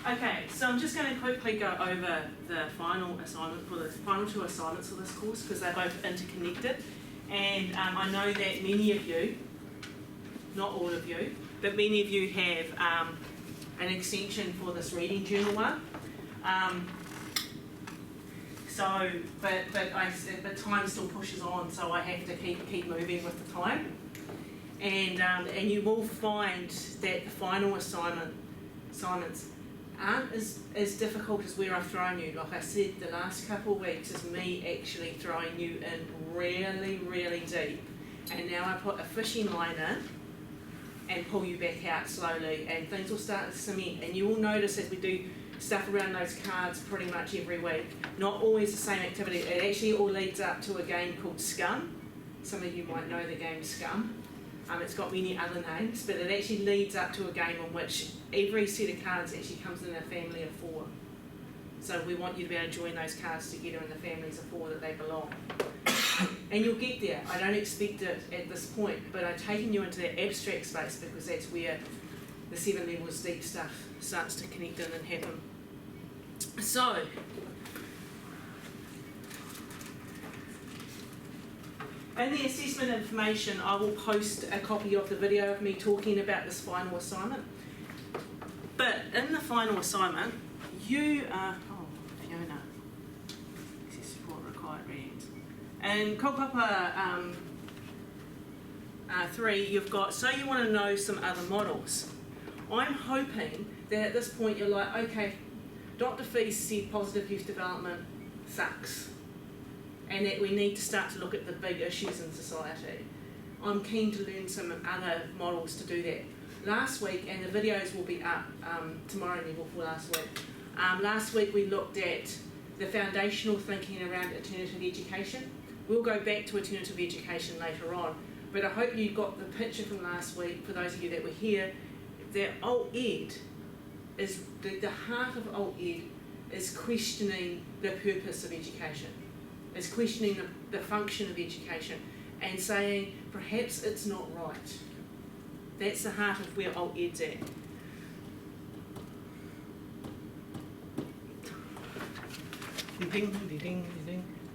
Okay, so I'm just going to quickly go over the final assignment for the final two assignments for this course because they're both interconnected, and I know that many of you, not all of you, but many of you have an extension for this reading journal one. But time still pushes on, so I have to keep moving with the time. And you will find that the final assignments aren't as difficult as where I've thrown you. Like I said, the last couple of weeks is me actually throwing you in really, really deep. And now I put a fishing line in and pull you back out slowly, and things will start to cement. And you will notice as we do stuff around those cards pretty much every week, not always the same activity. It actually all leads up to a game called Scum. Some of you might know the game Scum. It's got many other names, but it actually leads up to a game in which every set of cards actually comes in a family of 4. So we want you to be able to join those cards together in the families of 4 that they belong. And you'll get there. I don't expect it at this point, but I'm taking you into that abstract space because that's where the 7 levels deep stuff starts to connect in and happen. So, in the assessment information, I will post a copy of the video of me talking about this final assignment. But in the final assignment, you are, Fiona, access support required readings. And kaupapa 3, you've got, so you want to know some other models. I'm hoping that at this point you're like, okay, Dr. Fee said positive youth development sucks, and that we need to start to look at the big issues in society. I'm keen to learn some other models to do that. Last week, and the videos will be up tomorrow level for last week. Last week we looked at the foundational thinking around alternative education. We'll go back to alternative education later on, but I hope you got the picture from last week, for those of you that were here, that alt ed is, the heart of alt ed is questioning the purpose of education. It's questioning the function of education and saying, perhaps it's not right. That's the heart of where alt ed's at.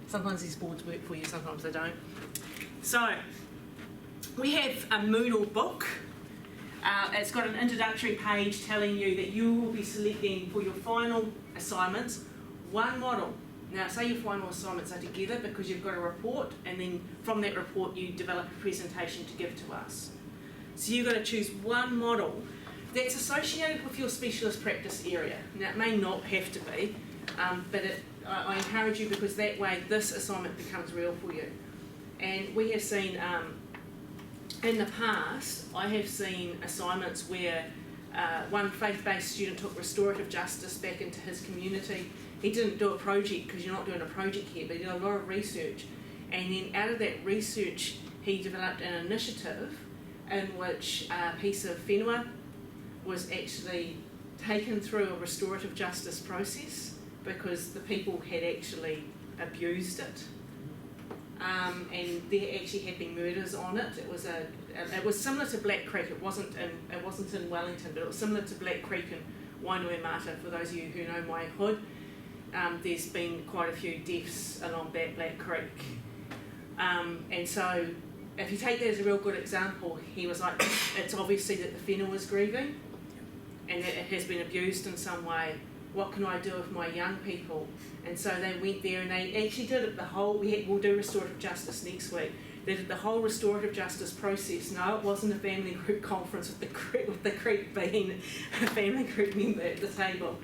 Sometimes these boards work for you, sometimes they don't. So, we have a Moodle book. It's got an introductory page telling you that you will be selecting for your final assignments one model. Now, say your final assignments are together because you've got a report, and then from that report you develop a presentation to give to us. So you've got to choose one model that's associated with your specialist practice area. Now, it may not have to be, but I encourage you because that way this assignment becomes real for you. And we have seen, in the past, I have seen assignments where one faith-based student took restorative justice back into his community. He didn't do a project because you're not doing a project here, but he did a lot of research. And then out of that research, he developed an initiative in which a piece of whenua was actually taken through a restorative justice process because the people had actually abused it. And there actually had been murders on it. It was similar to Black Creek. It wasn't in Wellington, but it was similar to Black Creek and Wainuiomata. For those of you who know my hood, there's been quite a few deaths along that Black Creek. And so, if you take that as a real good example, he was like, it's obviously that the whenua was grieving, and that it has been abused in some way. What can I do with my young people? And so they went there and they actually did it the whole, we'll do restorative justice next week. They did the whole restorative justice process. No, it wasn't a family group conference with the Creek being a family group member at the table.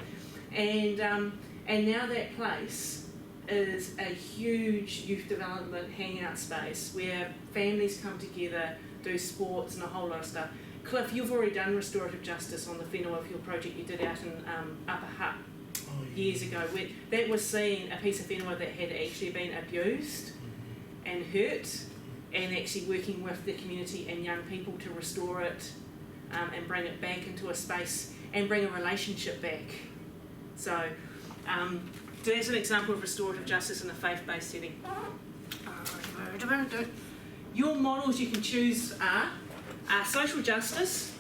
And now that place is a huge youth development hangout space where families come together, do sports and a whole lot of stuff. Cliff, you've already done restorative justice on the whenua of your project you did out in Upper Hutt years ago. That was seeing a piece of whenua that had actually been abused and hurt, and actually working with the community and young people to restore it and bring it back into a space and bring a relationship back. So that's an example of restorative justice in a faith-based setting. Your models you can choose are social justice,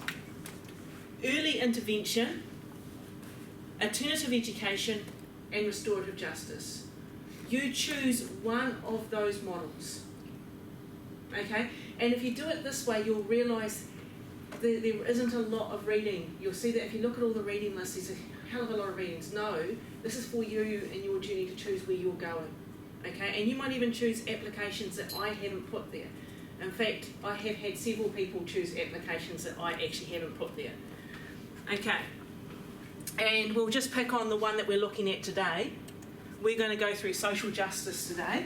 early intervention, alternative education and restorative justice. You choose one of those models, okay? And if you do it this way, you'll realise there isn't a lot of reading. You'll see that if you look at all the reading lists, there's a hell of a lot of readings. No, this is for you and your journey to choose where you're going, okay? And you might even choose applications that I haven't put there. In fact, I have had several people choose applications that I actually haven't put there. Okay, and we'll just pick on the one that we're looking at today. We're going to go through social justice today.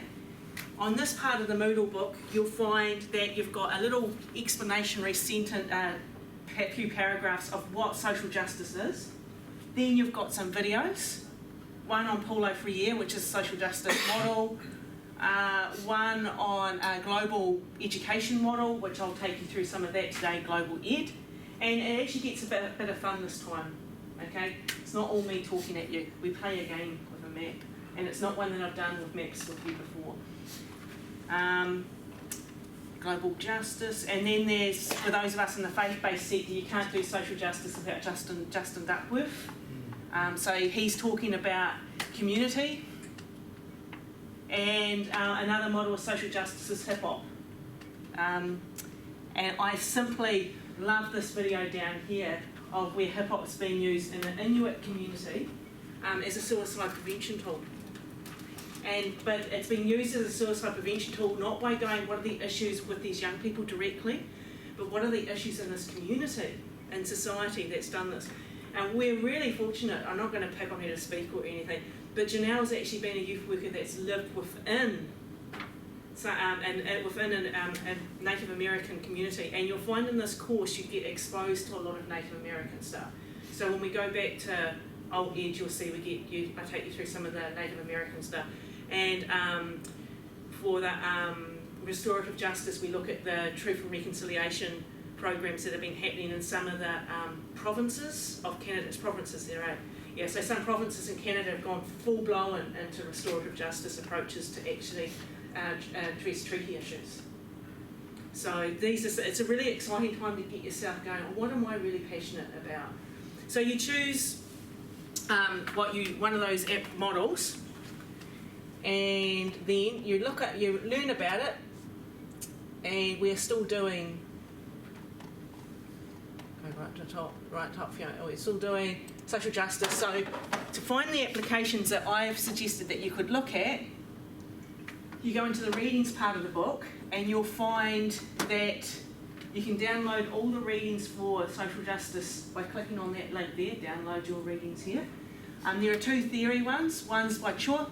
On this part of the Moodle book, you'll find that you've got a little explanatory sentence, few paragraphs of what social justice is. Then you've got some videos, one on Paulo Freire, which is a social justice model, one on a global education model, which I'll take you through some of that today, Global Ed, and it actually gets a bit of fun this time, okay? It's not all me talking at you. We play a game with a map, and it's not one that I've done with maps with you before. Global justice, and then there's, for those of us in the faith-based sector, you can't do social justice without Justin Duckworth. So he's talking about community, and another model of social justice is hip hop. And I simply love this video down here of where hip hop's being used in the Inuit community as a suicide prevention tool. But it's being used as a suicide prevention tool not by going, what are the issues with these young people directly, but what are the issues in this community and society that's done this. And we're really fortunate. I'm not going to pick on her to speak or anything, but Janelle's actually been a youth worker that's lived within within a Native American community, and you'll find in this course you get exposed to a lot of Native American stuff. So when we go back to Old Ed, you'll see I take you through some of the Native American stuff. And for the restorative justice, we look at the truth and reconciliation programs that have been happening in some of the provinces of Canada's provinces. There are, yeah, so some provinces in Canada have gone full-blown into restorative justice approaches to actually address treaty issues. So it's a really exciting time to get yourself going, what am I really passionate about? So you choose one of those app models, and then you learn about it, and we're still doing, go right top, we're still doing social justice. So to find the applications that I've suggested that you could look at, you go into the readings part of the book, and you'll find that you can download all the readings for social justice by clicking on that link there, download your readings here. There are two theory ones. One's by Cho,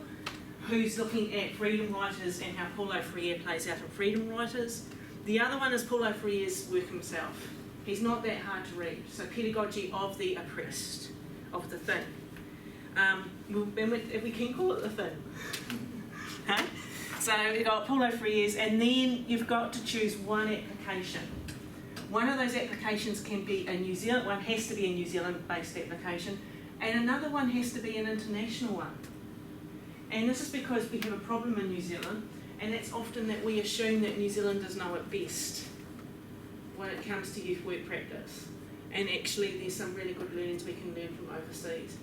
who's looking at freedom writers and how Paulo Freire plays out in freedom writers. The other one is Paulo Freire's work himself. He's not that hard to read. So Pedagogy of the Oppressed, of the Thing. If we can call it the Thing. Okay? So we've got Paulo Freire's, and then you've got to choose one application. One of those applications can be a New Zealand, one has to be a New Zealand-based application, and another one has to be an international one. And this is because we have a problem in New Zealand, and that's often that we assume that New Zealanders know it best when it comes to youth work practice. And actually there's some really good learnings we can learn from overseas.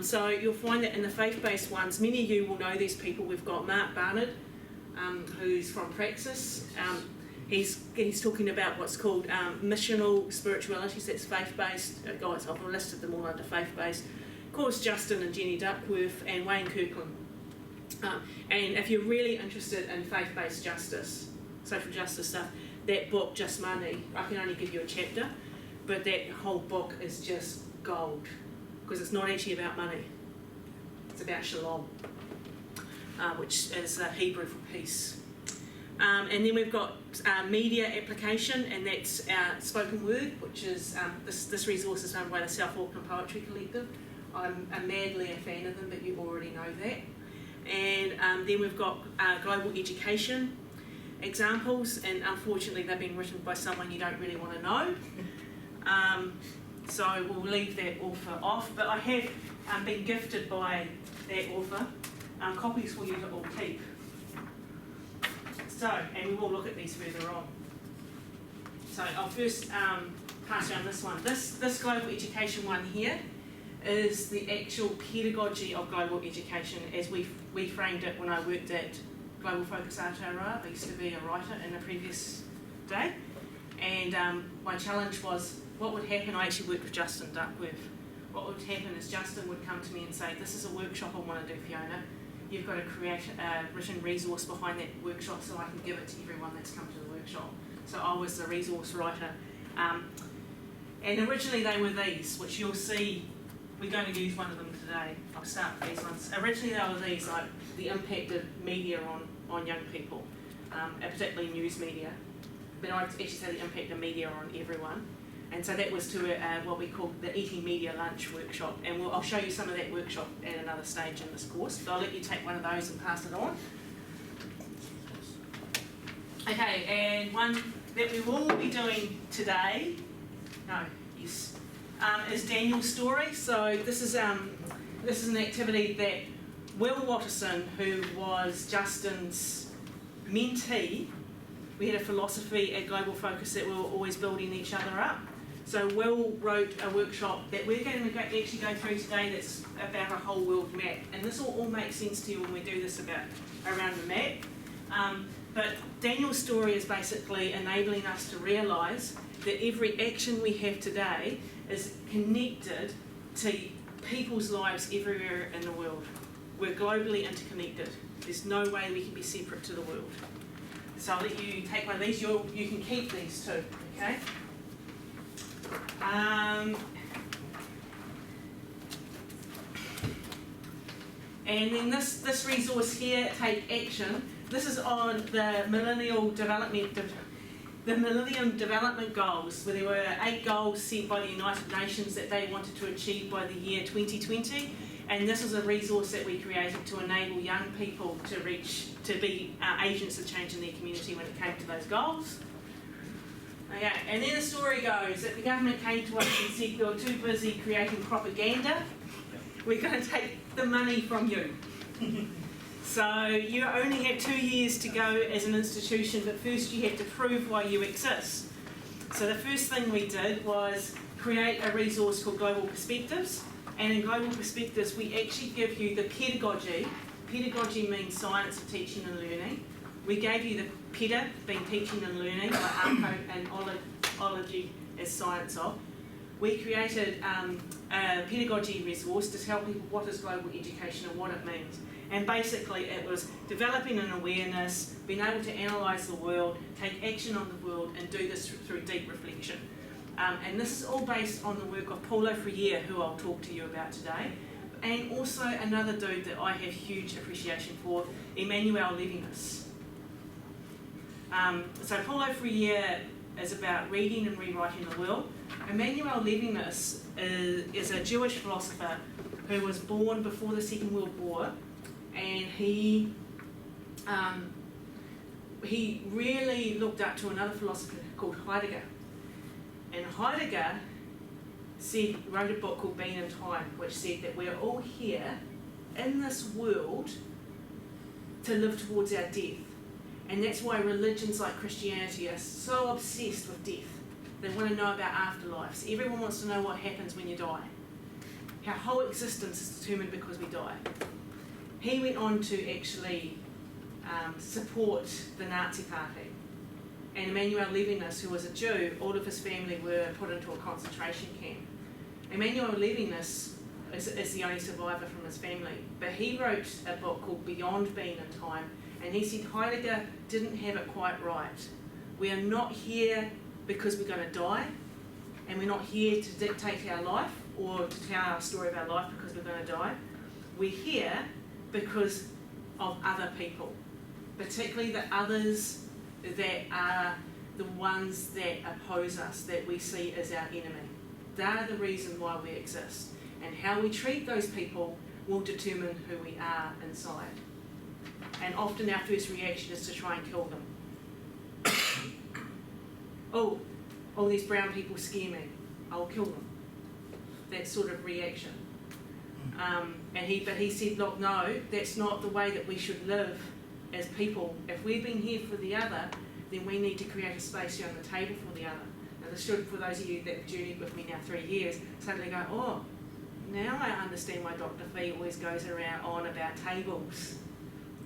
So you'll find that in the faith-based ones, many of you will know these people. We've got Mark Barnard, who's from Praxis. He's talking about what's called missional spiritualities, that's faith-based. Guys, I've listed them all under faith-based. Of course, Justin and Jenny Duckworth and Wayne Kirkland. And if you're really interested in faith-based justice, social justice stuff, that book, Just Money, I can only give you a chapter, but that whole book is just gold, because it's not actually about money. It's about shalom, which is Hebrew for peace. And then we've got media application, and that's spoken word, which is this resource is run by the South Auckland Poetry Collective. I'm madly a fan of them, but you already know that. And then we've got global education examples, and unfortunately they've been written by someone you don't really want to know. So we'll leave that author off, but I have been gifted by that author copies for you to all keep. So, and we will look at these further on. So I'll first pass around this one. This global education one here is the actual pedagogy of global education as we framed it when I worked at Global Focus Aotearoa. I used to be a writer in a previous day, and my challenge was what would happen. I actually worked with Justin Duckworth. What would happen is Justin would come to me and say, this is a workshop I want to do, Fiona. You've got to create a written resource behind that workshop so I can give it to everyone that's come to the workshop. So I was the resource writer. And originally they were these, which you'll see. We're going to use one of them today. I'll start with these ones. Originally they were these, like the impact of media on young people, particularly news media. But I'd actually say the impact of media on everyone. And so that was to what we call the Eating Media Lunch workshop. And I'll show you some of that workshop at another stage in this course. But I'll let you take one of those and pass it on. Okay, and one that we will be doing today, is Daniel's story. So this is an activity that Will Watterson, who was Justin's mentee, we had a philosophy at Global Focus that we were always building each other up. So Will wrote a workshop that we're going to actually go through today that's about a whole world map. And this will all make sense to you when we do this around the map. But Daniel's story is basically enabling us to realise that every action we have today is connected to people's lives everywhere in the world. We're globally interconnected. There's no way we can be separate to the world. So I'll let you take one of these. You can keep these too, okay? And then this resource here, Take Action. This is on the Millennium Development Goals, where there were 8 goals set by the United Nations that they wanted to achieve by the year 2020. And this is a resource that we created to enable young people to be agents of change in their community when it came to those goals. Okay, and then the story goes that the government came to us and said, you're too busy creating propaganda, we're going to take the money from you. So you only have 2 years to go as an institution, but first you have to prove why you exist. So the first thing we did was create a resource called Global Perspectives. And in Global Perspectives, we actually give you the pedagogy. Pedagogy means science of teaching and learning. We gave you the PEDA, being teaching and learning, like ARCO and ology as science of. We created a pedagogy resource to tell people what is global education and what it means. And basically it was developing an awareness, being able to analyse the world, take action on the world, and do this through deep reflection. And this is all based on the work of Paulo Freire, who I'll talk to you about today, and also another dude that I have huge appreciation for, Emmanuel Levinas. So Paulo Freire is about reading and rewriting the world. Emmanuel Levinas is a Jewish philosopher who was born before the Second World War, and he really looked up to another philosopher called Heidegger. And Heidegger wrote a book called Being in Time, which said that we're all here in this world to live towards our death. And that's why religions like Christianity are so obsessed with death. They want to know about afterlives. Everyone wants to know what happens when you die. Our whole existence is determined because we die. He went on to actually support the Nazi Party. And Emmanuel Levinas, who was a Jew, all of his family were put into a concentration camp. Emmanuel Levinas is the only survivor from his family, but he wrote a book called Beyond Being in Time, and he said Heidegger didn't have it quite right. We are not here because we're going to die, and we're not here to dictate our life or to tell our story of our life because we're going to die. We're here because of other people, particularly the others that are the ones that oppose us, that we see as our enemy. They're the reason why we exist. And how we treat those people will determine who we are inside. And often our first reaction is to try and kill them. Oh, these brown people scare me. I'll kill them. That sort of reaction. But he said, look, no, that's not the way that we should live as people. If we've been here for the other, then we need to create a space here on the table for the other. And this should, for those of you that have journeyed with me now 3 years, suddenly go, oh, now I understand why Dr. Fee always goes around on about tables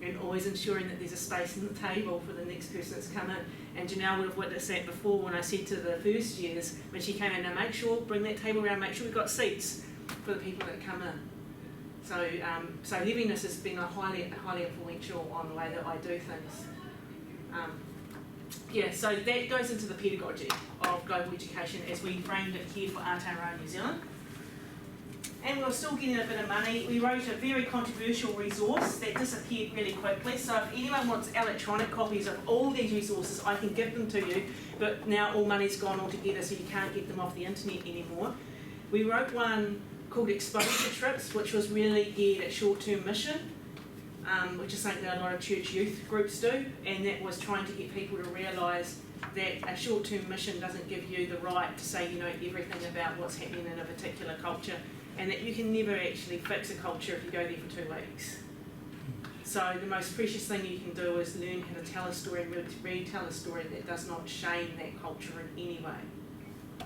and always ensuring that there's a space on the table for the next person that's come in. And Janelle would have witnessed that before when I said to the first years, when she came in, now make sure, bring that table around, make sure we've got seats for the people that come in. So, so heaviness has been a highly influential on the way that I do things. Yeah, so that goes into the pedagogy of global education as we framed it here for Aotearoa New Zealand. And we were still getting a bit of money. We wrote a very controversial resource that disappeared really quickly. So if anyone wants electronic copies of all these resources, I can give them to you. But now all money's gone altogether, so you can't get them off the internet anymore. We wrote one called Exposure Trips, which was really geared at short-term mission, which is something that a lot of church youth groups do. And that was trying to get people to realise that a short-term mission doesn't give you the right to say you know everything about what's happening in a particular culture, and that you can never actually fix a culture if you go there for 2 weeks. So the most precious thing you can do is learn how to tell a story and retell a story that does not shame that culture in any way.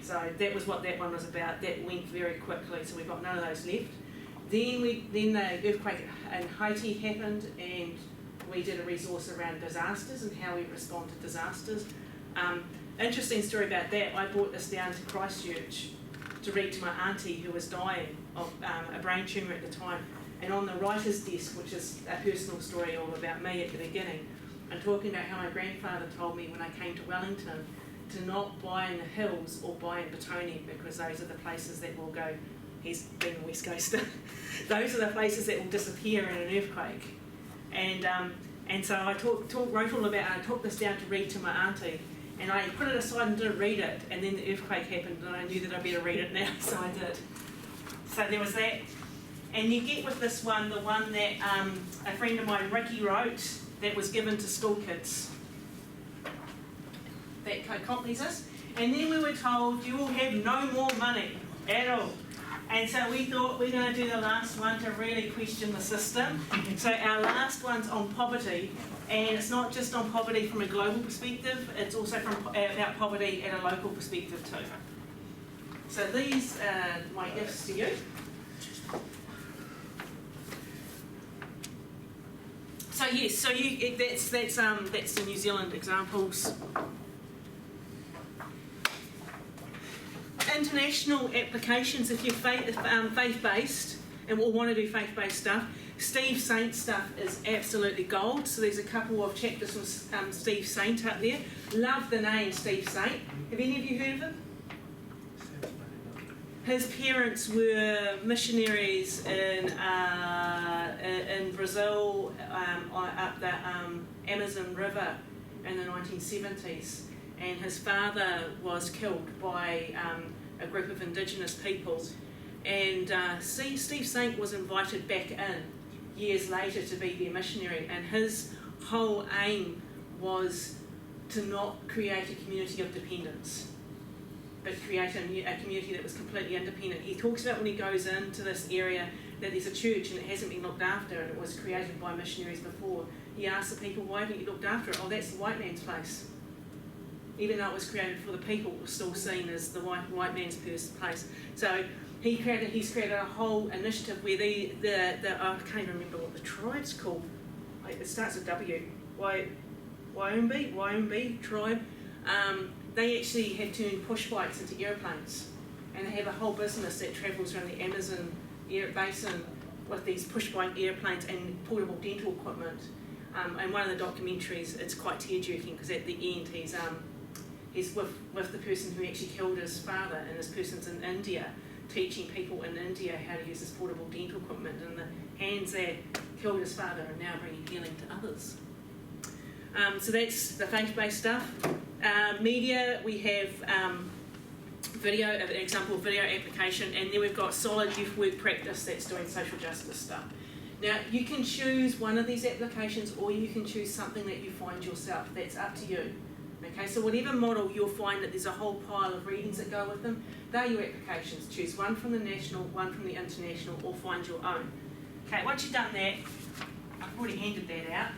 So that was what that one was about. That went very quickly, so we've got none of those left. Then the earthquake in Haiti happened, and we did a resource around disasters and how we respond to disasters. Interesting story about that, I brought this down to Christchurch to read to my auntie who was dying of a brain tumour at the time. And on the writer's desk, which is a personal story all about me at the beginning, I'm talking about how my grandfather told me when I came to Wellington to not buy in the hills or buy in Petone, because those are the places that will go, he's been a West Coaster, those are the places that will disappear in an earthquake. And so I wrote all about it, and I took this down to read to my auntie, and I put it aside and didn't read it, and then the earthquake happened, and I knew that I better read it now, so I did. So there was that. And you get with this one, the one that a friend of mine, Ricky, wrote, that was given to school kids. That accompanies us. And then we were told, you will have no more money at all. And so we thought we're going to do the last one to really question the system. So our last one's on poverty, and it's not just on poverty from a global perspective, it's also about poverty at a local perspective too. So these are my gifts to you. So yes, so that's the New Zealand examples. International applications, if you're faith-based and will want to do faith-based stuff, Steve Saint stuff is absolutely gold. So there's a couple of chapters from Steve Saint up there. Love the name Steve Saint. Have any of you heard of him? His parents were missionaries in Brazil, up the Amazon River in the 1970s, and his father was killed by a group of indigenous people, and Steve Saint was invited back in years later to be their missionary, and his whole aim was to not create a community of dependence, but create a community that was completely independent. He talks about when he goes into this area that there's a church and it hasn't been looked after, and it was created by missionaries before. He asks the people, why haven't you looked after it? Oh, that's the white man's place. Even though it was created for the people, it was still seen as the white man's place. So he's created a whole initiative where I can't even remember what the tribe's called. It starts with W. Wyombe tribe. They actually have turned push bikes into airplanes, and they have a whole business that travels around the Amazon basin with these push bike airplanes and portable dental equipment. And one of the documentaries, it's quite tear-jerking because at the end he's with the person who actually killed his father, and this person's in India teaching people in India how to use this portable dental equipment, and the hands that killed his father are now bringing healing to others. So that's the faith-based stuff. Media, we have video, an example of video application, and then we've got solid youth work practice that's doing social justice stuff. Now, you can choose one of these applications, or you can choose something that you find yourself. That's up to you. Okay, so whatever model, you'll find that there's a whole pile of readings that go with them. They're your applications. Choose one from the national, one from the international, or find your own. Okay, once you've done that, I've already handed that out.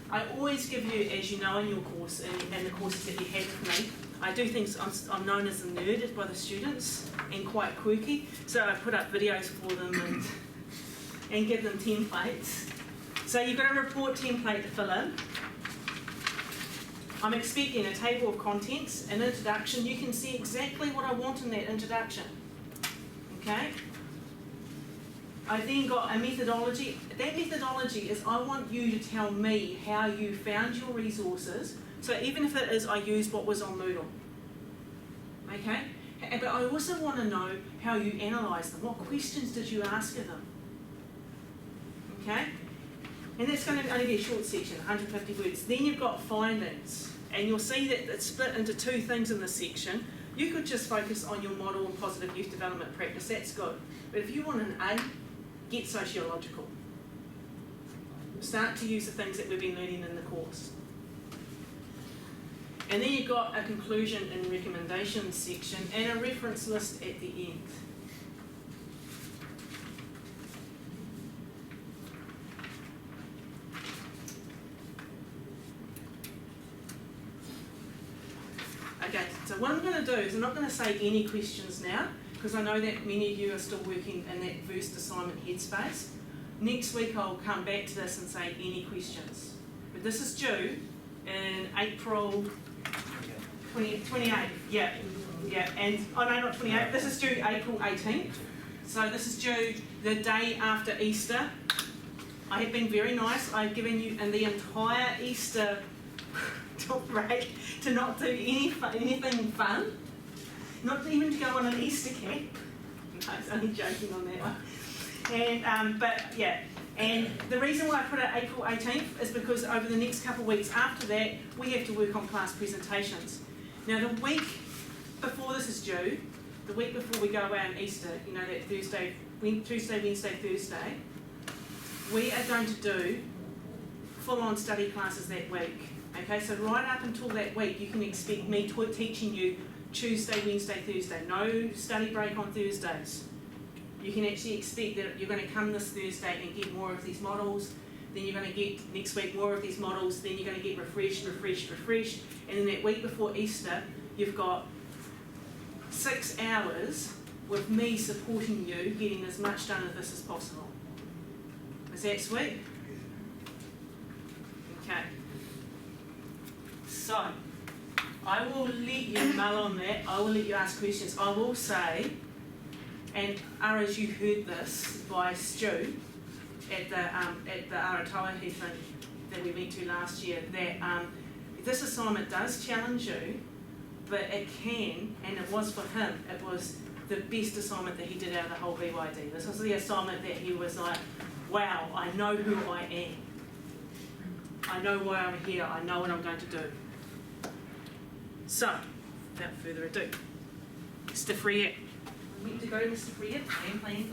I always give you, as you know in your course, and the courses that you have with me, I do things, I'm known as a nerd by the students and quite quirky, so I put up videos for them and give them templates. So you've got a report template to fill in. I'm expecting a table of contents, an introduction. You can see exactly what I want in that introduction. Okay? I then got a methodology. That methodology is I want you to tell me how you found your resources. So even if it is I used what was on Moodle. Okay? But I also want to know how you analysed them. What questions did you ask of them? Okay? And that's going to only be a short section, 150 words. Then you've got findings. And you'll see that it's split into two things in this section. You could just focus on your model and positive youth development practice. That's good. But if you want an A, get sociological. Start to use the things that we've been learning in the course. And then you've got a conclusion and recommendation section and a reference list at the end. Okay, so what I'm going to do is I'm not going to say any questions now, because I know that many of you are still working in that first assignment headspace. Next week I'll come back to this and say any questions. But this is due in April 28th. Yeah, and oh no, not 28th. This is due April 18th. So this is due the day after Easter. I have been very nice. I've given you in the entire Easter break to not do anything fun, not even to go on an Easter camp. No, I was only joking on that one. And but yeah, and the reason why I put it April 18th is because over the next couple of weeks after that, we have to work on class presentations. Now the week before this is due, the week before we go away on Easter, you know, that Tuesday, Wednesday, Thursday, we are going to do full-on study classes that week. Okay, so right up until that week, you can expect me teaching you Tuesday, Wednesday, Thursday. No study break on Thursdays. You can actually expect that you're going to come this Thursday and get more of these models. Then you're going to get next week more of these models. Then you're going to get refreshed. And then that week before Easter, you've got 6 hours with me supporting you getting as much done of this as possible. Is that sweet? Okay. So, I will let you mull on that. I will let you ask questions. I will say, and Aras, you heard this by Stu at the Aratawahi thing that we went to last year, that this assignment does challenge you, but it can, and it was for him, it was the best assignment that he did out of the whole BYD. This was the assignment that he was like, wow, I know who I am. I know why I'm here. I know what I'm going to do. So, without further ado, Mr. Freer. We need to go to Mr. Freer. Plan.